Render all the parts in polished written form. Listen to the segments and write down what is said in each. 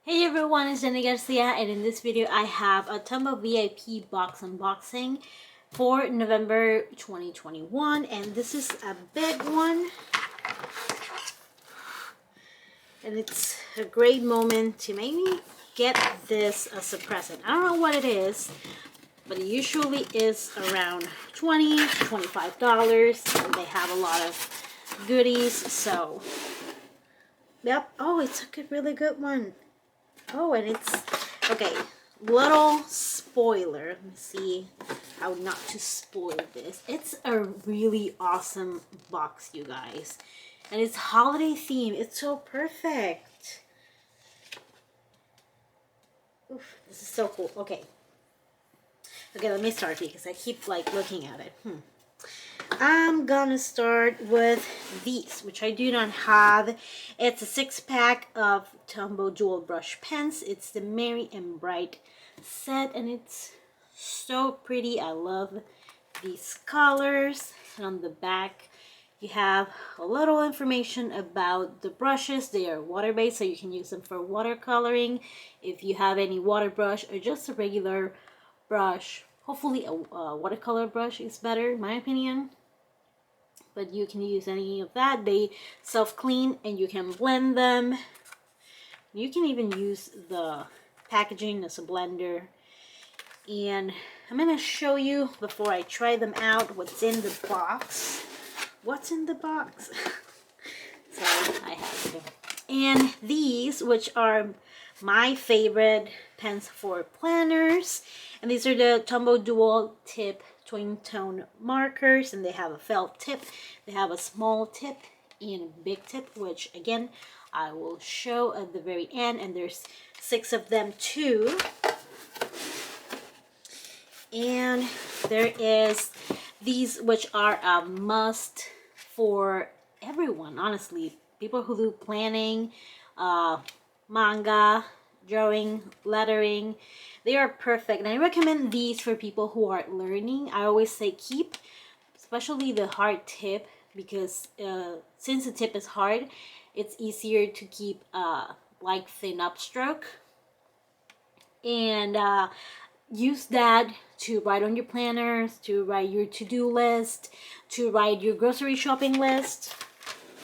Hey everyone, it's Jenny Garcia, and in this video I have a Tombow VIP box unboxing for November 2021, and this is a big one, and it's a great moment to maybe get this as a present. I don't know what it is, but it usually is around $20 to $25, and they have a lot of goodies, so yep. Oh, it's a really good one. Oh, and it's, okay, little spoiler. Let me see how not to spoil this. It's a really awesome box, you guys. And it's holiday theme. It's so perfect. Oof, this is so cool. Okay. Okay, let me start because I keep like looking at it. I'm gonna start with these, which I do not have. It's a 6-pack of Tombow dual brush pens. It's the Merry and Bright set, and it's so pretty. I love these colors. And on the back you have a little information about the brushes. They are water-based, so you can use them for watercoloring if you have any water brush or just a regular brush. Hopefully a watercolor brush is better, in my opinion, but you can use any of that. They self-clean and you can blend them. You can even use the packaging as a blender. And I'm gonna show you before I try them out what's in the box. What's in the box? Sorry, I have to. And these, which are my favorite pens for planners, and these are the Tombow dual tip twin tone markers, and they have a felt tip, they have a small tip and a big tip, which again I will show at the very end, and there's 6 of them too. And there is these, which are a must for everyone, honestly. People who do planning, manga, drawing, lettering, they are perfect. And I recommend these for people who are learning. I always say keep, especially the hard tip, because since the tip is hard, it's easier to keep like thin upstroke. And use that to write on your planners, to write your to-do list, to write your grocery shopping list.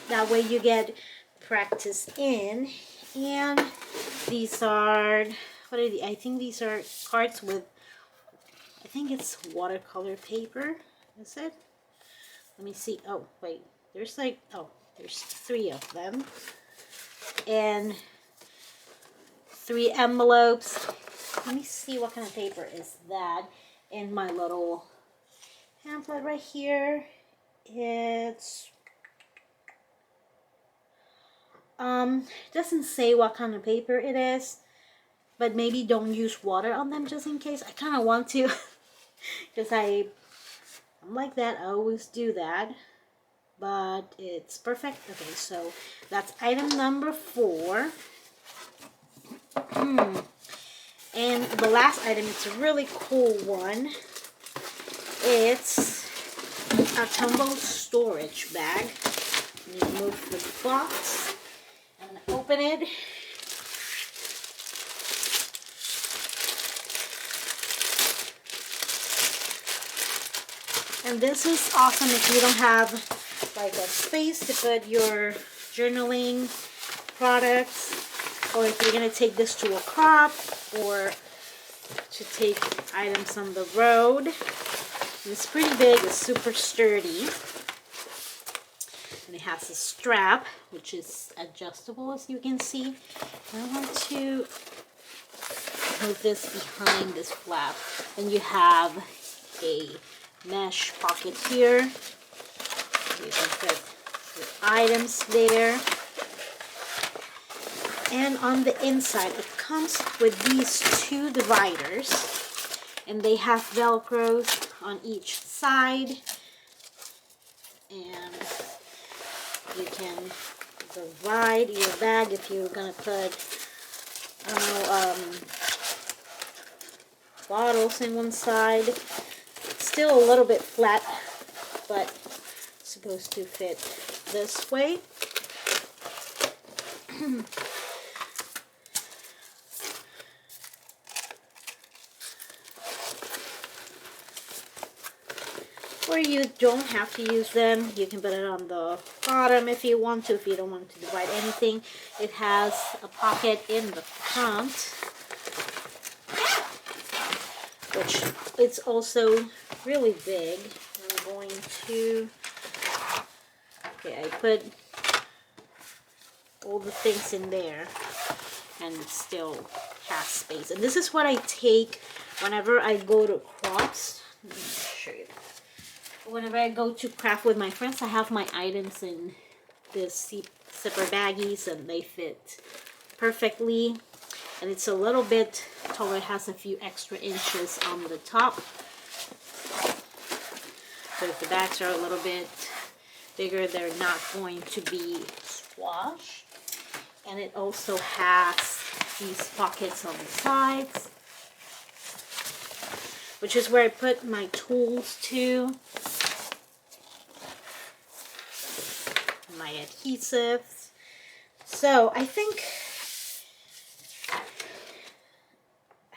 That way you get practice in. And these are, what are the, I think these are cards with, I think it's watercolor paper. Is it? Let me see. Oh, wait. There's like, oh, there's 3 of them. And 3 envelopes. Let me see what kind of paper is that in my little pamphlet right here. It's doesn't say what kind of paper it is, but maybe don't use water on them just in case. I kind of want to because I'm like that. I always do that, but it's perfect. Okay, so that's item number 4. And the last item, it's a really cool one. It's a Tombow storage bag. Let me remove the box and open it. And this is awesome if you don't have like a space to put your journaling products, or if you're going to take this to a crop or to take items on the road. It's pretty big, it's super sturdy. And it has a strap, which is adjustable, as you can see. And I want to move this behind this flap. And you have a mesh pocket here. You can put your items there. And on the inside, it comes with these 2 dividers, and they have Velcro on each side, and you can divide your bag if you're gonna put, I don't know, bottles in one side. It's still a little bit flat, but it's supposed to fit this way. or you don't have to use them. You can put it on the bottom if you want to, if you don't want to divide anything. It has a pocket in the front, which it's also really big. I'm going to, okay, I put all the things in there and it still has space. And this is what I take whenever I go to crafts. Let me show you. Whenever I go to craft with my friends, I have my items in this zipper baggies and they fit perfectly. And it's a little bit taller. It has a few extra inches on the top. So if the bags are a little bit bigger, they're not going to be squashed. And it also has these pockets on the sides, which is where I put my tools too. My adhesives. So I think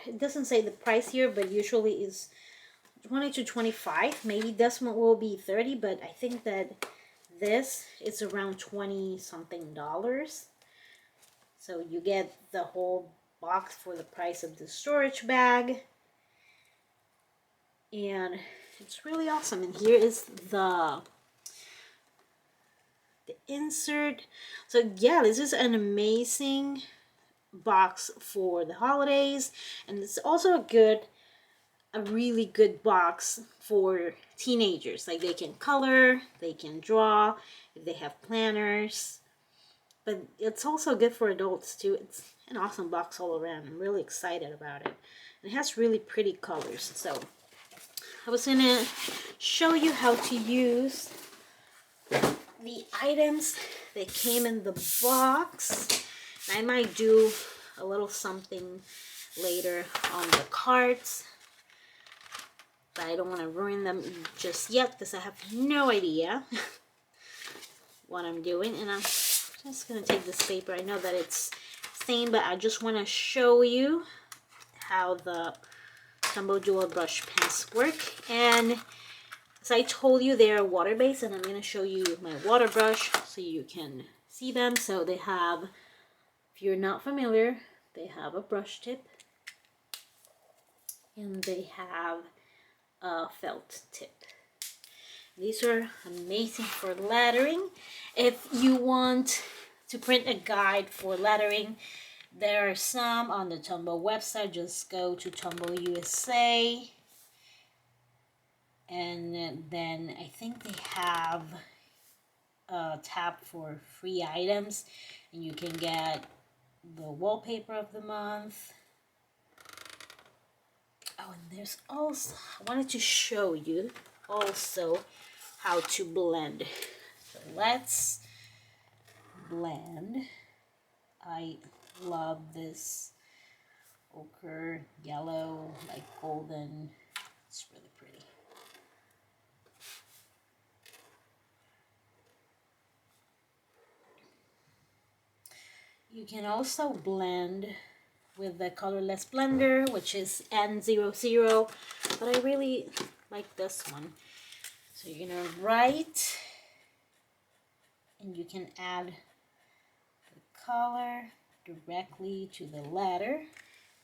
it doesn't say the price here, but usually is 20 to 25. Maybe this one will be 30, but I think that this is around 20 something dollars. So you get the whole box for the price of the storage bag. And it's really awesome. And here is the insert. So yeah, this is an amazing box for the holidays. And it's also a really good box for teenagers. Like they can color, they can draw, if they have planners. But it's also good for adults too. It's an awesome box all around. I'm really excited about it. And it has really pretty colors. So I was gonna show you how to use the items that came in the box. And I might do a little something later on the cards, but I don't want to ruin them just yet because I have no idea what I'm doing. And I'm just gonna take this paper. I know that it's stained, but I just want to show you how the Tombow dual brush pens work. And as I told you, they are water-based, and I'm going to show you my water brush so you can see them. So they have, if you're not familiar, they have a brush tip and they have a felt tip. These are amazing for lettering. If you want to print a guide for lettering, there are some on the Tombow website. Just go to Tombow USA. And then I think they have a tab for free items. And you can get the wallpaper of the month. Oh, and there's also, I wanted to show you also how to blend. So let's blend. I love this ochre, yellow, like golden. It's really pretty. You can also blend with the colorless blender, which is N00, but I really like this one. So you're gonna write, and you can add the color directly to the letter.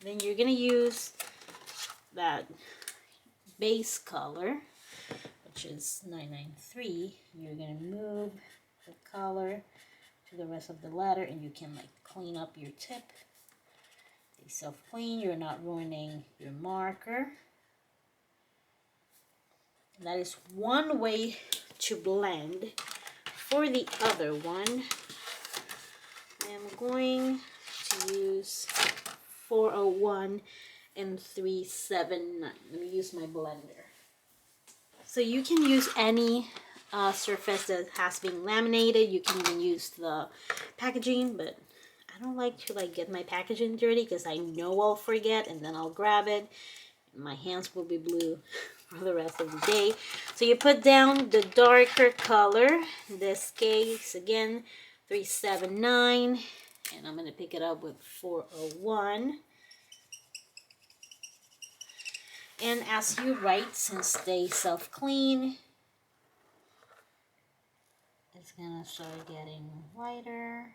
Then you're gonna use that base color, which is 993. You're gonna move the color to the rest of the letter, and you can like clean up your tip. They self-clean, you're not ruining your marker. And that is one way to blend. For the other one, I'm going to use 401 and 379. Let me use my blender. So you can use any surface that has been laminated. You can even use the packaging, but I don't like to get my packaging dirty because I know I'll forget and then I'll grab it. My hands will be blue for the rest of the day. So you put down the darker color. In this case, again, 379, and I'm going to pick it up with 401. And as you write, since they self-clean, It's gonna start getting lighter.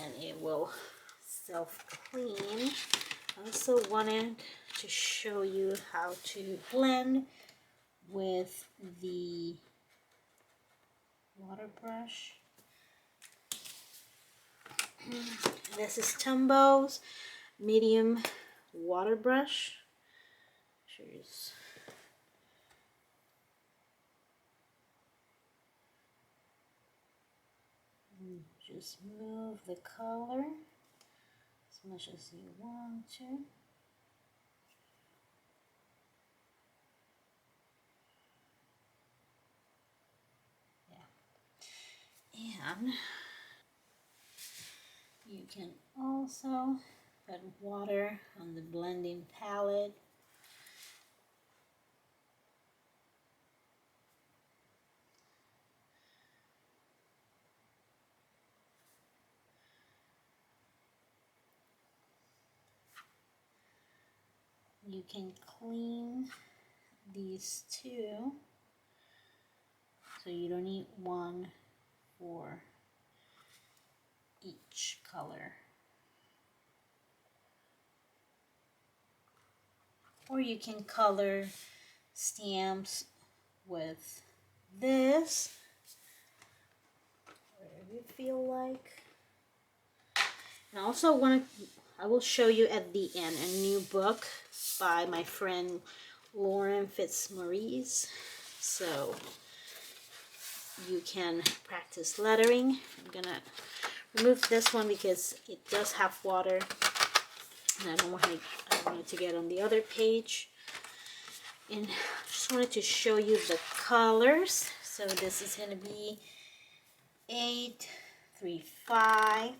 And it will self-clean. I also wanted to show you how to blend with the water brush. This is Tombow's medium water brush. Just move the color as much as you want to. Yeah. And you can also put water on the blending palette. You can clean these two, so you don't need one for each color. Or you can color stamps with this, whatever you feel like. And I also I will show you at the end a new book by my friend Lauren Fitzmaurice, so you can practice lettering. I'm gonna remove this one because it does have water, and I don't want it to get on the other page. And I just wanted to show you the colors. So this is gonna be 8, 3, 5.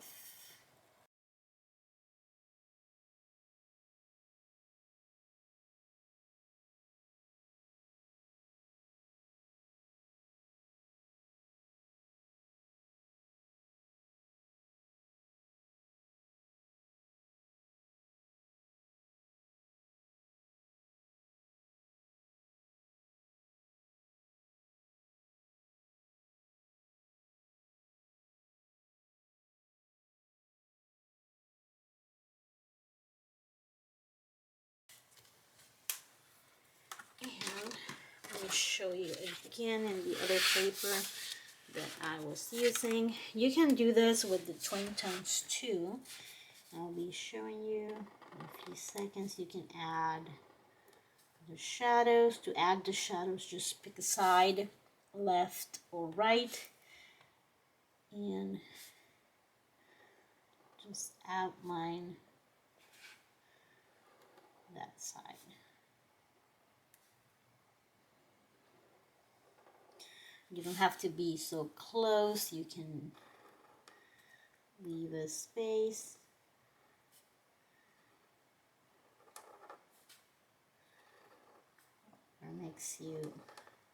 And let me show you again in the other paper that I was using. You can do this with the twin tones too. I'll be showing you in a few seconds. You can add the shadows. To add the shadows, just pick a side, left or right, and just outline that side. You don't have to be so close. You can leave a space. Or makes you,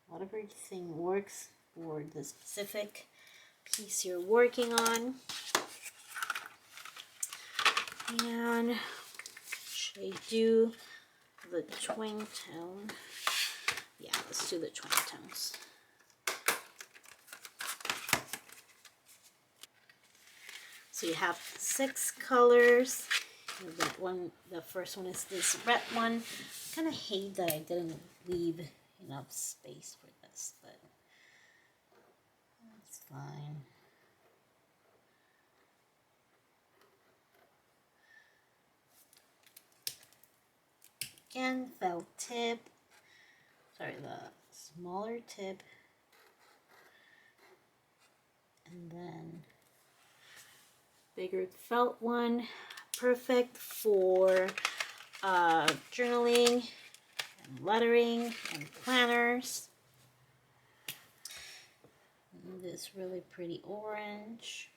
whatever thing works for the specific piece you're working on. And should I do the twin tone? Yeah, let's do the twin tones. So you have 6 colors. That one, the first one is this red one. I kind of hate that I didn't leave enough space for this, but that's fine. Again, felt tip. Sorry, the smaller tip. And then bigger felt one. Perfect for journaling and lettering and planners. And this really pretty orange.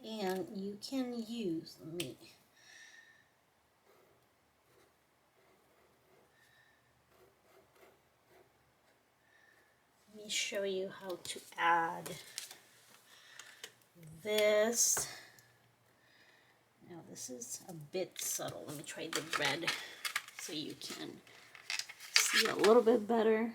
And you can use, me show you how to add this. Now this is a bit subtle. Let me try the red so you can see a little bit better.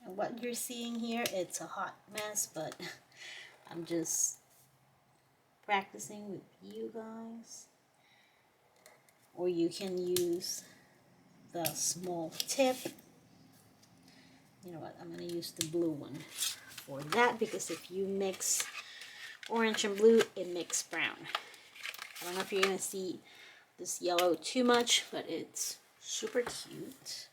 And what you're seeing here, it's a hot mess, but I'm just practicing with you guys. Or you can use the small tip. You know what, I'm going to use the blue one for that, because if you mix orange and blue, it makes brown. I don't know if you're going to see this yellow too much, but it's super cute.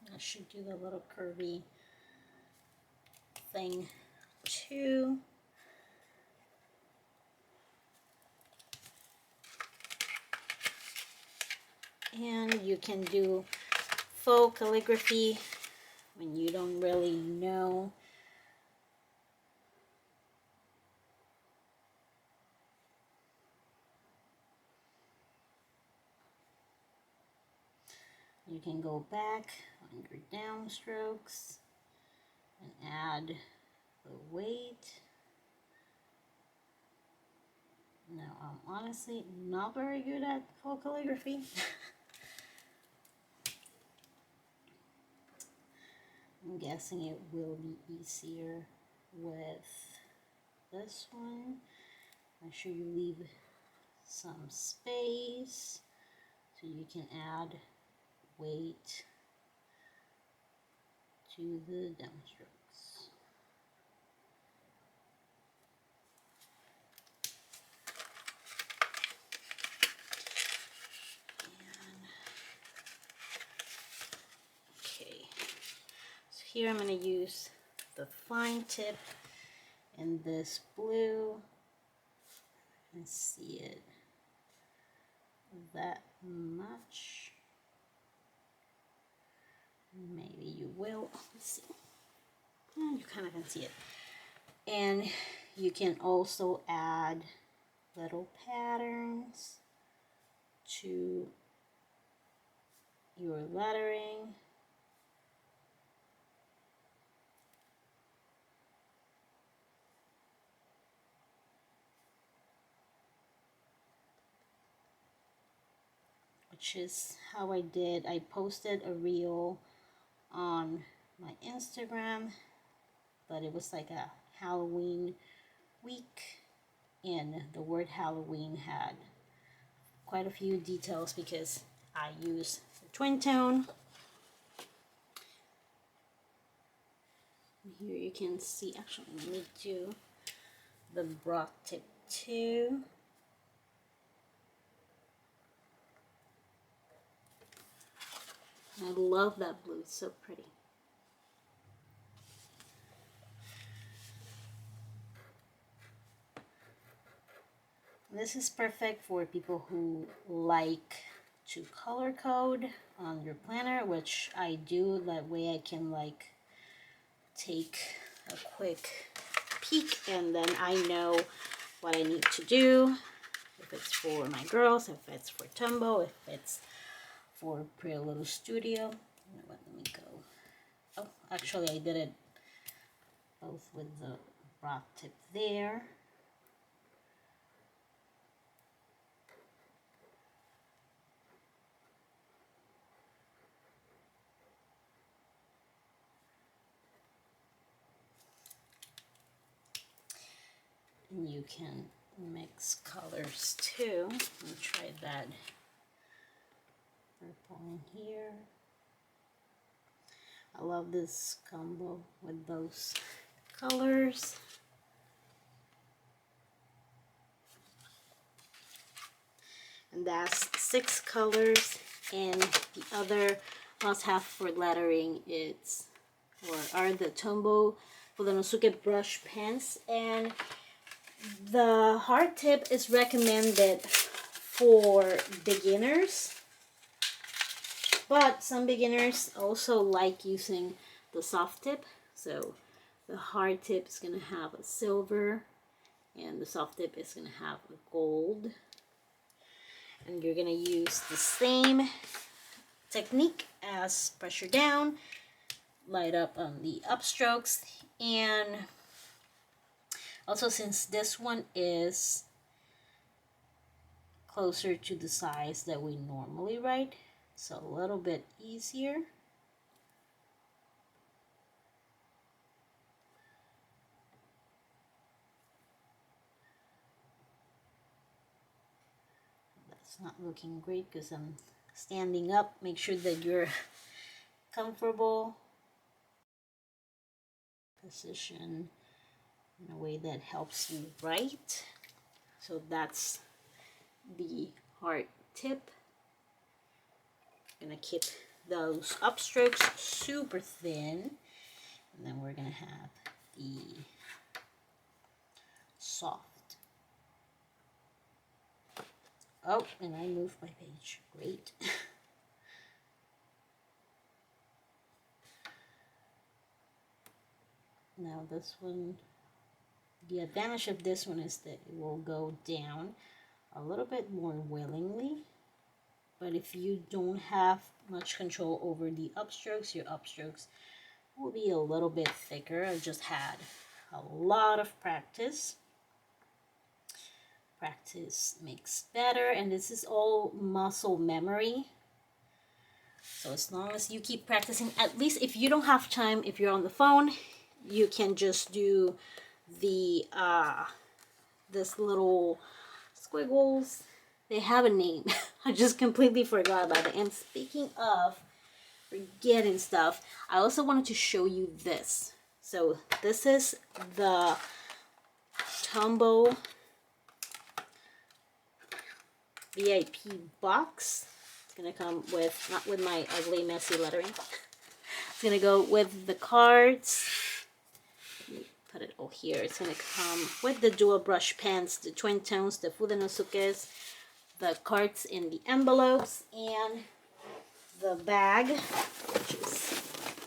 I should do the little curvy thing too. And you can do faux calligraphy when you don't really know. You can go back on your down strokes and add the weight. Now, I'm honestly not very good at faux calligraphy. I'm guessing it will be easier with this one. Make sure you leave some space so you can add weight to the downstrokes. Okay, so here I'm going to use the fine tip in this blue. And see it that much. Maybe you will. Let's see. You kind of can see it. And you can also add little patterns to your lettering. Which is how I did. I posted a reel on my Instagram, but it was like a Halloween week, and the word Halloween had quite a few details because I use the twin tone. Here you can see, actually let me do the broad tip too. I love that blue, it's so pretty. This is perfect for people who like to color code on your planner, which I do. That way I can like take a quick peek and then I know what I need to do. If it's for my girls, if it's for Tombow, if it's for Pretty Little Studio. You know what, let me go. Oh, actually I did it both with the broad tip there. And you can mix colors too. Let me try that purple in here. I love this combo with those colors. And that's 6 colors, and the other must-have for lettering are the Tombow Fudenosuke brush pens, and the hard tip is recommended for beginners, but some beginners also like using the soft tip. So the hard tip is going to have a silver and the soft tip is going to have a gold, and you're going to use the same technique as pressure down, light up on the upstrokes, and also since this one is closer to the size that we normally write, so a little bit easier. That's not looking great because I'm standing up. Make sure that you're comfortable. Position in a way that helps you write. So that's the hard tip. Gonna keep those upstrokes super thin, and then we're gonna have the soft. Oh, and I moved my page. Great. Now this one, the advantage of this one is that it will go down a little bit more willingly. But if you don't have much control over the upstrokes, your upstrokes will be a little bit thicker. I just had a lot of practice. Practice makes better, and this is all muscle memory. So as long as you keep practicing, at least if you don't have time, if you're on the phone, you can just do the this little squiggles. They have a name. I just completely forgot about it. And speaking of forgetting stuff, I also wanted to show you this. So this is the Tombow VIP Box. It's gonna come with, not with my ugly messy lettering. It's gonna go with the cards. Let me put it all here. It's gonna come with the dual brush pens, the twin tones, the Fudenosukes, the cards in the envelopes, and the bag, which is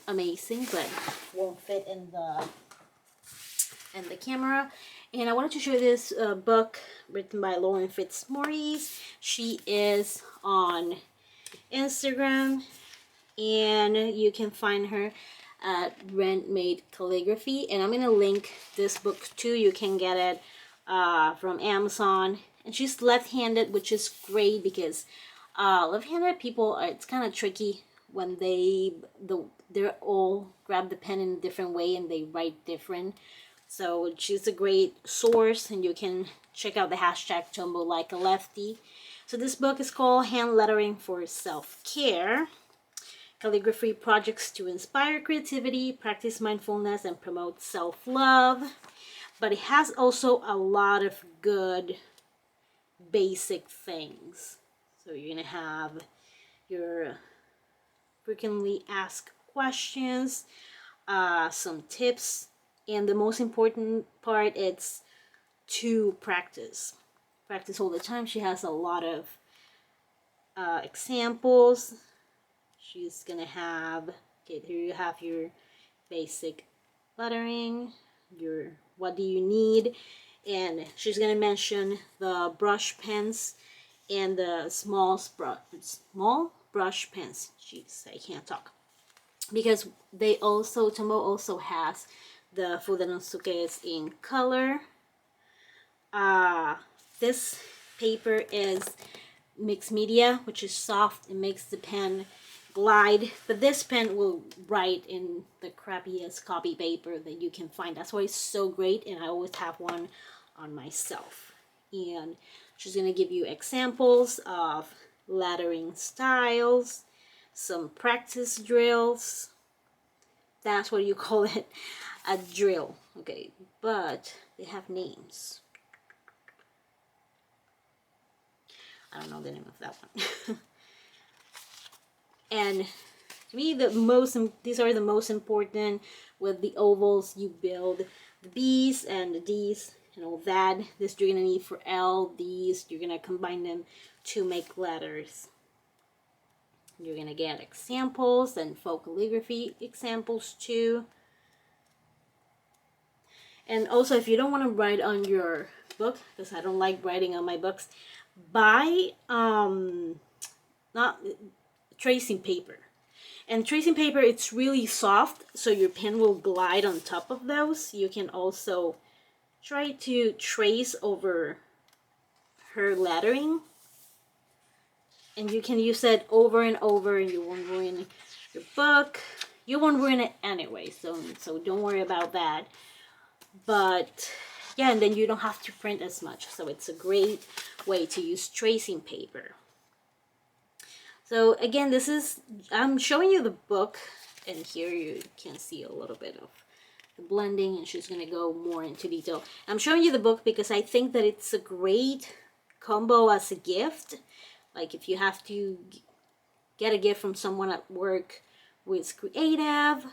amazing but won't fit in the camera. And I wanted to show you this book written by Lauren Fitzmaurice. She is on Instagram, and you can find her at Rent Made Calligraphy, and I'm gonna link this book too. You can get it from Amazon. And she's left-handed, which is great because left-handed people, it's kind of tricky when they're all grab the pen in a different way and they write different. So she's a great source, and you can check out the hashtag Tombow Like a Lefty. So this book is called Hand Lettering for Self-Care: Calligraphy Projects to Inspire Creativity, Practice Mindfulness, and Promote Self-Love. But it has also a lot of good basic things. So you're gonna have your frequently asked questions, some tips, and the most important part, it's to practice all the time. She has a lot of examples. She's gonna have, okay, here you have your basic lettering, your what do you need, and she's gonna mention the brush pens and the small brush pens. Jeez, I can't talk. Because they also, Tombow also has the Fudenosukes in color. This paper is mixed media, which is soft. It makes the pen glide, but this pen will write in the crappiest copy paper that you can find. That's why it's so great, and I always have one on myself. And she's gonna give you examples of lettering styles, some practice drills. That's what you call it, a drill. Okay, but they have names. I don't know the name of that one. And to me, these are the most important with the ovals you build the B's and the D's and all that. This you're gonna need for L. These you're gonna combine them to make letters. You're gonna get examples and folk calligraphy examples too. And also, if you don't want to write on your book, because I don't like writing on my books, buy not tracing paper. And tracing paper, it's really soft, so your pen will glide on top of those. You can also try to trace over her lettering, and you can use it over and over, and you won't ruin your book. You won't ruin it anyway, so don't worry about that. But yeah, and then you don't have to print as much, so it's a great way to use tracing paper. So again, I'm showing you the book, and here you can see a little bit of the blending, and she's going to go more into detail. I'm showing you the book because I think that it's a great combo as a gift. Like if you have to get a gift from someone at work who is creative,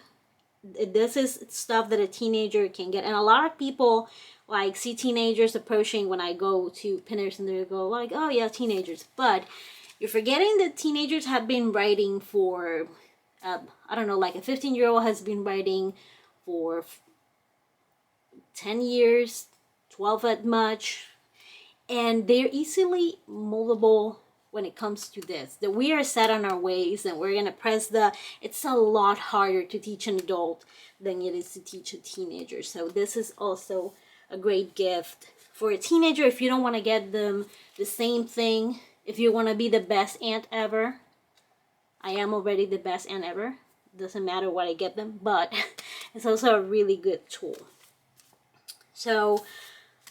this is stuff that a teenager can get. And a lot of people like see teenagers approaching when I go to Pinners, and they go like, oh yeah, teenagers. But you're forgetting that teenagers have been writing for, I don't know, like a 15-year-old has been writing for 10 years, 12 at much, and they're easily moldable when it comes to this. That we are set on our ways, and we're gonna press it's a lot harder to teach an adult than it is to teach a teenager. So this is also a great gift for a teenager if you don't want to get them the same thing. If you want to be the best aunt ever, I am already the best aunt ever. Doesn't matter what I get them, but it's also a really good tool. So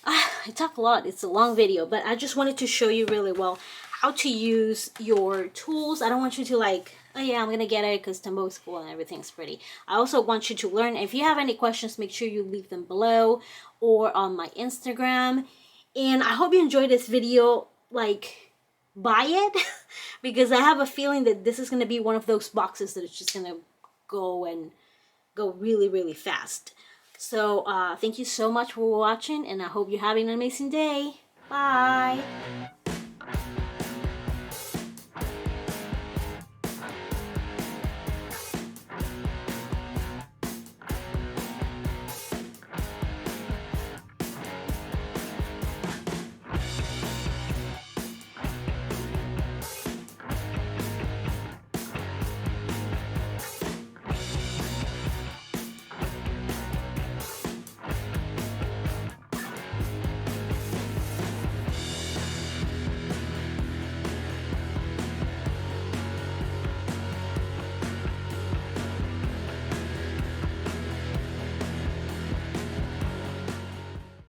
I talk a lot. It's a long video, but I just wanted to show you really well how to use your tools. I don't want you to like, oh yeah, I'm gonna get it because Tombow is cool and everything's pretty. I also want you to learn. If you have any questions, make sure you leave them below or on my Instagram. And I hope you enjoyed this video. Like, buy it because I have a feeling that this is going to be one of those boxes that is just going to go really, really fast. So thank you so much for watching, and I hope you're having an amazing day. Bye.